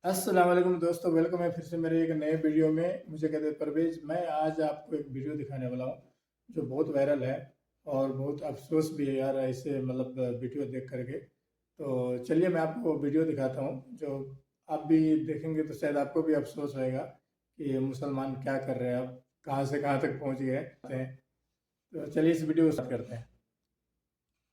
अस्सलाम वालेकुम दोस्तों, वेलकम है फिर से मेरे एक नए वीडियो में। मुझे कहते हैं परवेज। मैं आज आपको एक वीडियो दिखाने वाला हूँ जो बहुत वायरल है और बहुत अफसोस भी है यार ऐसे मतलब वीडियो देख करके। तो चलिए मैं आपको वीडियो दिखाता हूँ जो आप भी देखेंगे तो शायद आपको भी अफसोस होएगा कि ये मुसलमान क्या कर रहे हैं, अब कहाँ से कहाँ तक पहुँच गए हैं। तो चलिए इस वीडियो को स्टार्ट करते हैं।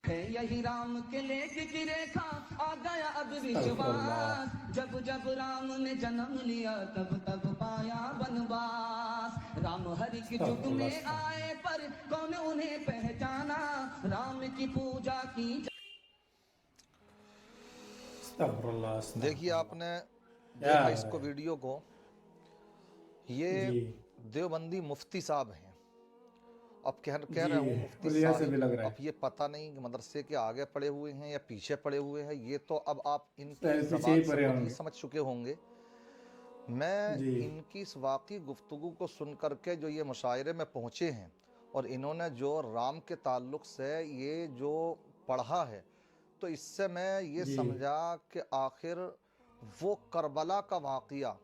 यही राम के लेख की रेखा आ गया अब अस्तगफुरुल्लाह। विश्वास। जब जब राम ने जन्म लिया तब तब पाया वनवास। राम हर के युग में अस्तगफुरुल्लाह। आए पर कौन उन्हें पहचाना। राम की पूजा की। अस्तगफुरुल्लाह। देखिए अस्तगफुरुल्लाह। आपने क्या देखा हो रहा इसको है? वीडियो को, ये जी देवबंदी मुफ्ती साहब हैं। अब कह जी, रहा हूँ मुफ्ती हुलिया से भी साहिब। लग रहा अब है। ये पता नहीं कि मदरसे के आगे पड़े हुए हैं या पीछे पड़े हुए हैं, ये तो अब आप इनकी शायद पीछे ही ज़बान से पड़े खुद ही होंगे। समझ चुके होंगे। मैं जी इनकी इस वाक़ई गुफ्तगू को सुन कर के जो ये मुशायरे में पहुँचे हैं और इन्होंने जो राम के ताल्लुक़ से ये जो पढ़ा है, तो इससे मैं ये जी समझा कि आखिर वो करबला का वाक़या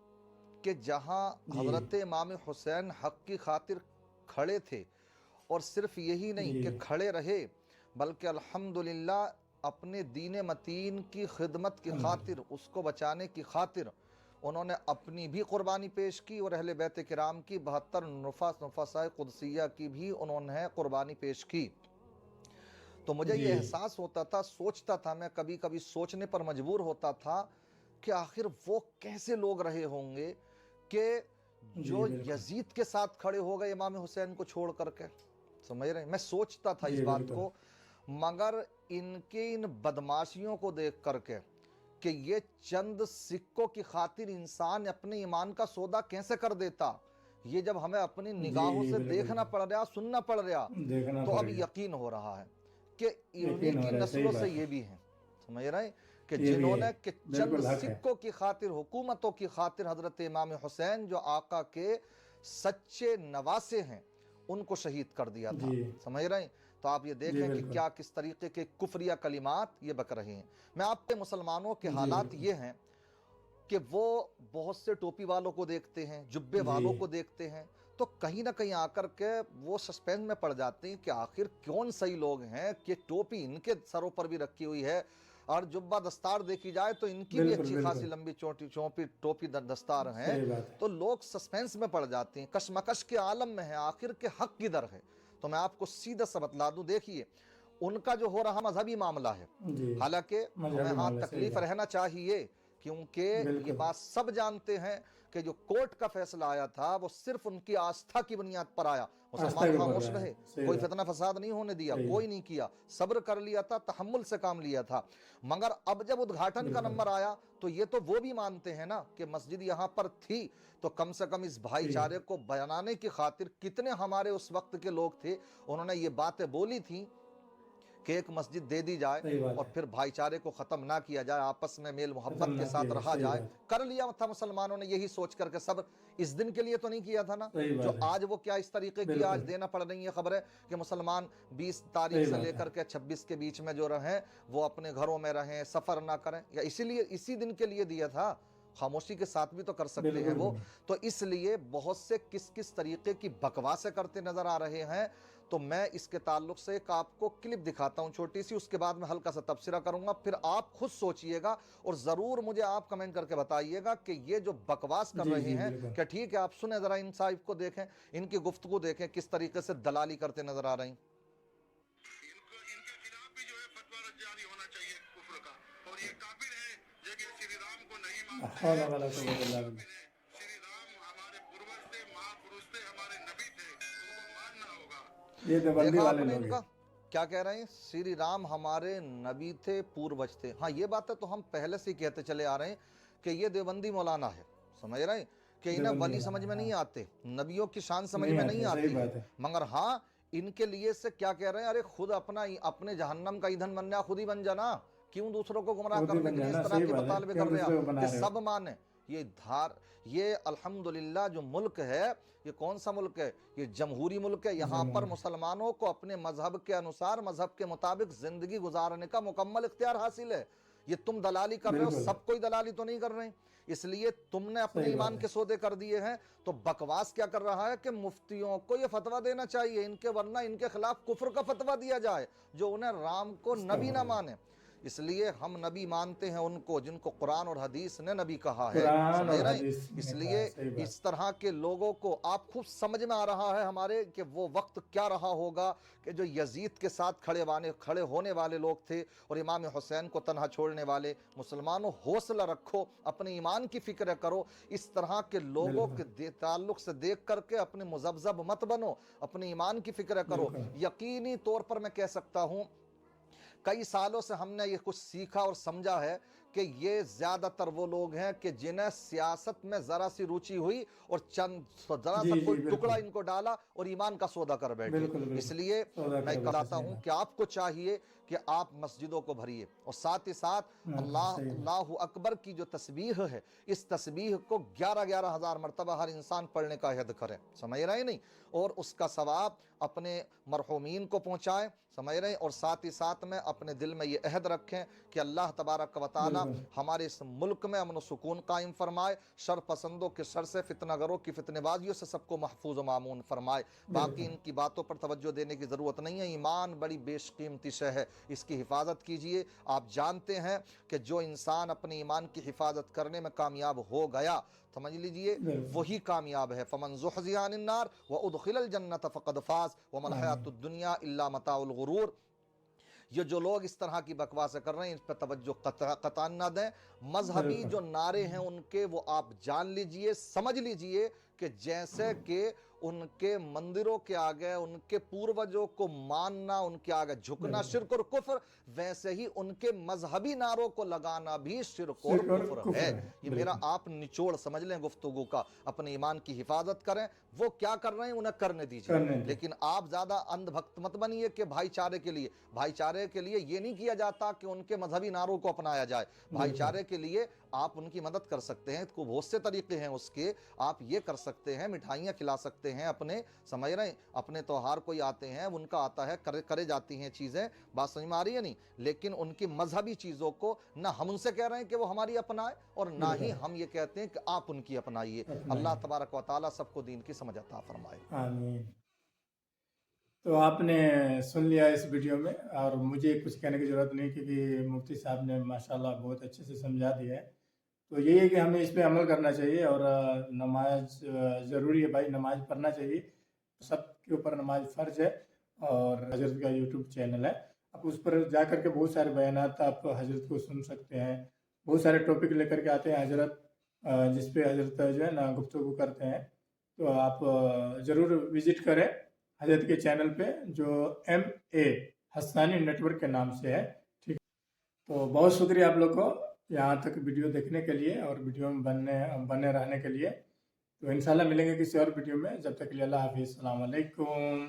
कि जहाँ जी हज़रत इमाम हुसैन हक़ की खातिर खड़े थे, और सिर्फ़ यही नहीं जी कि खड़े रहे बल्कि अल्हम्दुलिल्लाह अपने दीन मतीन की खिदमत की खातिर, अल्हम्दुलिल्लाह। उसको बचाने की खातिर उन्होंने अपनी भी कुर्बानी पेश की और अहले बैत किराम की 72 नुफ़ासाए कुदसिया की भी उन्होंने कुर्बानी पेश की। तो मुझे जी ये एहसास होता था, सोचता था, मैं कभी कभी सोचने पर मजबूर होता था कि आखिर वो कैसे लोग रहे होंगे कि जी जो बिल्कुल। यजीद के साथ खड़े हो गए इमाम हुसैन को छोड़ करके। समझ रहे हैं? मैं सोचता था इस जी बात बिल्कुल। को, मगर इनके इन बदमाशियों को देख करके कि ये चंद सिक्कों की खातिर इंसान अपने ईमान का सौदा कैसे कर देता, ये जब हमें अपनी जी निगाहों से बिल्कुल। देखना पड़ रहा, सुनना पड़ रहा, देखना तो अब पड़ेगा। यकीन हो रहा है कि इन्हीं यकीन हो की रहा है, सही नस्लों से बात है। ये भी हैं। समझ रहे हैं कि ये भी है। जिन्होंने कि चंद बिल्कुल हक है। सिक्कों की खातिर, हुकूमतों की खातिर हजरत इमाम हुसैन जो आका के सच्चे नवासे हैं, उनको शहीद कर दिया जी था। समझ रहे हैं? तो आप ये जी देखें कि बिल्कुल। क्या किस तरीके के कुफरिया कलिमात ये बक रहे हैं। मैं आपके मुसलमानों के जी हालात बिल्कुल। ये हैं कि वो बहुत से टोपी वालों को देखते हैं, जुब्बे जी वालों को देखते हैं, तो कहीं ना कहीं आकर के वो सस्पेंस में पड़ जाते हैं कि आखिर कौन सही लोग हैं कि टोपी इनके सरों पर भी रखी हुई है और जुब्बा दस्तार देखी जाए तो इनकी भी बिल्कुल अच्छी खासी बिल्कुल। लंबी चोटी चौपी टोपी दस्तार हैं। सही बात है। तो लोग सस्पेंस में पड़ जाते हैं, कशमकश के आलम में है, आखिर के हक किधर है। तो मैं आपको सीधा सा बतला दूं, देखिए उनका जो हो रहा मजहबी मामला है, जी हालांकि हमें मजहबी हाँ मामला सही तकलीफ बात। रहना चाहिए, क्योंकि ये बिल्कुल। बात सब जानते हैं कि जो कोर्ट का फैसला आया था वो सिर्फ उनकी आस्था की बुनियाद पर आया। आस्था मुसलमान के ऊपर खामोश रहा है। रहे, सही कोई बात। फितना फसाद नहीं होने दिया, सही है। कोई नहीं किया, सब्र कर लिया था, तहम्मुल से काम लिया था। मगर अब जब उद्घाटन का बिल्कुल। नंबर आया तो ये तो वो भी मानते हैं ना कि मस्जिद यहां पर थी, तो कम से कम इस थी। भाईचारे को बनाने की खातिर कितने हमारे उस वक्त के लोग थे, उन्होंने ये बातें बोली थी कि एक मस्जिद दे दी जाए सही बात और है। फिर भाईचारे को ख़त्म ना किया जाए, आपस में मेल खत्म मोहब्बत के ना साथ किया जाए, रहा सही जाए। बात है। कर लिया था मुसलमानों ने यही सोच करके, सब इस दिन के लिए तो नहीं किया था ना सही जो बात है। आज वो क्या इस तरीके की आज बिल्कुल। देना पड़ रही है खबर है कि मुसलमान 20 तारीख सही से बात है। लेकर के 26 के बीच में जो रहें वो अपने घरों में रहें, सफ़र ना करें, या इसीलिए इसी दिन के लिए दिया था। खामोशी के साथ भी तो कर सकते हैं बिल्कुल भी वो। नहीं। तो इसलिए बहुत से किस किस तरीके की बकवासें करते नजर आ रहे हैं। तो मैं इसके ताल्लुक से एक आपको क्लिप दिखाता हूं छोटी सी, उसके बाद मैं हल्का सा तबसरा करूंगा, फिर आप खुद सोचिएगा और जरूर मुझे आप कमेंट करके बताइएगा कि ये जो बकवास कर जी रहे जी हैं बिल्कुल। क्या ठीक है। आप सुने जरा इन साहिब को, देखें इनकी गुफ्तगू, देखें किस तरीके से दलाली करते नजर आ रही हैं। इनको इनके खिलाफ भी जो है फतवा जारी होना चाहिए कुफ्र का, और ये काफिर है जो कि श्री राम को नहीं मानते हौला हैं, वाला ये कुव्वत इल्ला काफिर बिल्लाह। है। श्री राम हमारे पूर्वज थे, महापुरुष थे, हमारे नबी थे, उनको मानना होगा। ये देवबंदी देखा वाले आपने लोग हैं। इनका क्या कह रहे हैं, श्री राम हमारे नबी थे, पूर्वज थे। हाँ, ये बातें तो हम पहले से ही कहते चले आ रहे हैं कि ये देवबंदी मौलाना है। समझ रहे हैं कि इन्हें देवबंदी वली वाला समझ है, में नहीं हाँ। आते, नबियों की शान समझ नहीं में आते नहीं हैं, सही आती है। बात है। मगर हाँ, इनके लिए से क्या कह रहे हैं, अरे खुद अपना अपने जहन्नम का ईंधन बनना, खुद ही बन जाना। क्यों दूसरों को गुमराह खुद ही करने बन के लिए इस जाना, तरह सही के बात है। बतालबे क्यों कर रहे दूसरे हैं को बना कि रहे हो? सब माने। ये अल्हम्दुलिल्लाह जो मुल्क है, ये कौन सा मुल्क है, ये जमहूरी मुल्क है। यहाँ पर जमहूरी। मुसलमानों को अपने मजहब के अनुसार, मजहब के मुताबिक जिंदगी गुजारने का मुकम्मल इख्तियार हासिल है। یہ تم دلالی کر رہے ہو، بالکل سب کوئی دلالی تو نہیں کر رہے ہیں، اس لیے تم نے اپنے صحیح بات ایمان ہے کے سودے کر دیے ہیں۔ تو بکواس کیا کر رہا ہے کہ مفتیوں کو یہ فتویٰ دینا چاہیے ان کے، ورنہ ان کے خلاف کفر کا فتویٰ دیا جائے جو انہیں رام کو نبی نہ استغفر مانے۔ اس لیے ہم نبی مانتے ہیں ان کو جن کو قرآن اور حدیث نے نبی کہا ہے، قرآن سمجھ اور رہے ہیں؟ حدیث اس نے کہا لیے ہے، صحیح بات اس طرح کے لوگوں کو آپ خوب سمجھ میں آ رہا ہے ہمارے کہ وہ وقت کیا رہا ہوگا کہ جو یزید کے ساتھ کھڑے ہونے والے لوگ تھے اور امام حسین کو تنہا چھوڑنے والے۔ مسلمانوں حوصلہ رکھو، اپنے ایمان کی فکر کرو، اس طرح کے لوگوں بالکل کے تعلق سے دیکھ کر کے اپنے مذبذب مت بنو، اپنے ایمان کی فکر کرو۔ بالکل یقینی طور پر میں کہہ سکتا ہوں کئی سالوں سے ہم نے یہ کچھ سیکھا اور سمجھا ہے کہ یہ زیادہ تر وہ لوگ ہیں کہ جنہیں سیاست میں ذرا سی روچی ہوئی اور ذرا جی سا جی کوئی ٹکڑا بالکل ان کو ڈالا اور ایمان کا سودا کر بیٹھے۔ بالکل اس بالکل لیے سودا میں کر بیٹھے، کہتا صحیح ہوں بات کہ آپ کو چاہیے کہ آپ مسجدوں کو بھریے اور ساتھ ہی ساتھ صحیح بات اللہ اکبر کی جو تسبیح ہے، اس تسبیح کو 11,000 مرتبہ ہر انسان پڑھنے کا عہد کرے، سمجھ رہے نہیں؟ اور اس کا ثواب اپنے مرحومین کو پہنچائیں، سمجھ رہے ہیں؟ اور ساتھ ہی ساتھ میں اپنے دل میں یہ عہد رکھیں کہ اللہ تبارک و تعالی بالکل ہمارے اس ملک میں امن و سکون قائم فرمائے، شر پسندوں کے شر سے، فتنہ گروں کی فتنہ بازیوں سے سب کو محفوظ و معمون فرمائے۔ باقی بالکل ان کی باتوں پر توجہ دینے کی ضرورت نہیں ہے، ایمان بڑی بیش قیمتی شے ہے، اس کی حفاظت کیجئے۔ آپ جانتے ہیں کہ جو انسان اپنے ایمان کی حفاظت کرنے میں کامیاب ہو گیا، سمجھ لیجئے بالکل وہی کامیاب ہے۔ فمن زحزح عن النار وادخل الجنۃ فقد فاز وما الحیاۃ آمین الدنیا الا متاع الغرور۔ یہ جو لوگ اس طرح کی بکواسیں کر رہے ہیں اس پہ توجہ قطعا نہ دیں۔ مذہبی بالکل جو نعرے ہیں ان کے، وہ آپ جان لیجئے، سمجھ لیجئے کہ جیسے کہ ان کے مندروں کے آگے ان کے پوروجوں کو ماننا، ان کے آگے جھکنا بالکل شرک اور کفر، ویسے ہی ان کے مذہبی نعروں کو لگانا بھی شرک اور شرک اور کفر کفر ہے۔ ہے، یہ میرا بالکل آپ نچوڑ سمجھ لیں گفتگو کا۔ اپنے ایمان کی حفاظت کریں، وہ کیا کر رہے ہیں انہیں کرنے دیجئے، کرنے دیں لیکن آپ زیادہ اندھ بھکت مت بنیے کہ بھائی چارے کے لیے۔ بھائی چارے کے لیے یہ نہیں کیا جاتا کہ ان کے مذہبی نعروں کو اپنایا جائے، بھائی بالکل چارے کے لیے آپ ان کی مدد کر سکتے ہیں، کو بہت سے طریقے ہیں اس کے۔ آپ یہ کر سکتے ہیں، مٹھائیاں کھلا سکتے ہیں، اپنے سمجھ رہے ہیں اپنے تہوار کوئی آتے ہیں ان کا آتا ہے، کرے جاتی ہیں چیزیں، بات سمجھ میں آ رہی ہے نہیں؟ لیکن ان کی مذہبی چیزوں کو نہ ہم ان سے کہہ رہے ہیں کہ وہ ہماری اپنائیں اور نہ ہی بالکل ہم یہ کہتے ہیں کہ آپ ان کی اپنائیے۔ اللہ اپنائیں۔ تبارک و تعالی سب کو دین کی سمجھ عطا فرمائے۔ آمین۔ تو آپ نے سن لیا اس ویڈیو میں، اور مجھے کچھ کہنے کی ضرورت نہیں کیونکہ مفتی صاحب نے ماشاءاللہ بہت اچھے سے سمجھا دیا ہے۔ تو یہی ہے کہ ہمیں اس پہ عمل کرنا چاہیے، اور نماز ضروری ہے بھائی، نماز پڑھنا چاہیے، سب کے اوپر نماز فرض ہے۔ اور حضرت کا یوٹیوب چینل ہے، آپ اس پر جا کر کے بہت سارے بیانات آپ حضرت کو سن سکتے ہیں، بہت سارے ٹاپک لے کر کے آتے ہیں حضرت، جس پہ حضرت جو ہے نا گفتگو کرتے ہیں۔ تو آپ ضرور وزٹ کریں حضرت کے چینل پہ، جو MA حسانی نیٹ ورک کے نام سے ہے، ٹھیک۔ تو بہت شکریہ آپ لوگ کو یہاں تک ویڈیو دیکھنے کے لیے اور ویڈیو میں بنے رہنے کے لیے۔ تو انشاءاللہ ملیں گے کسی اور ویڈیو میں، جب تک کے لیے اللہ حافظ، السلام علیکم۔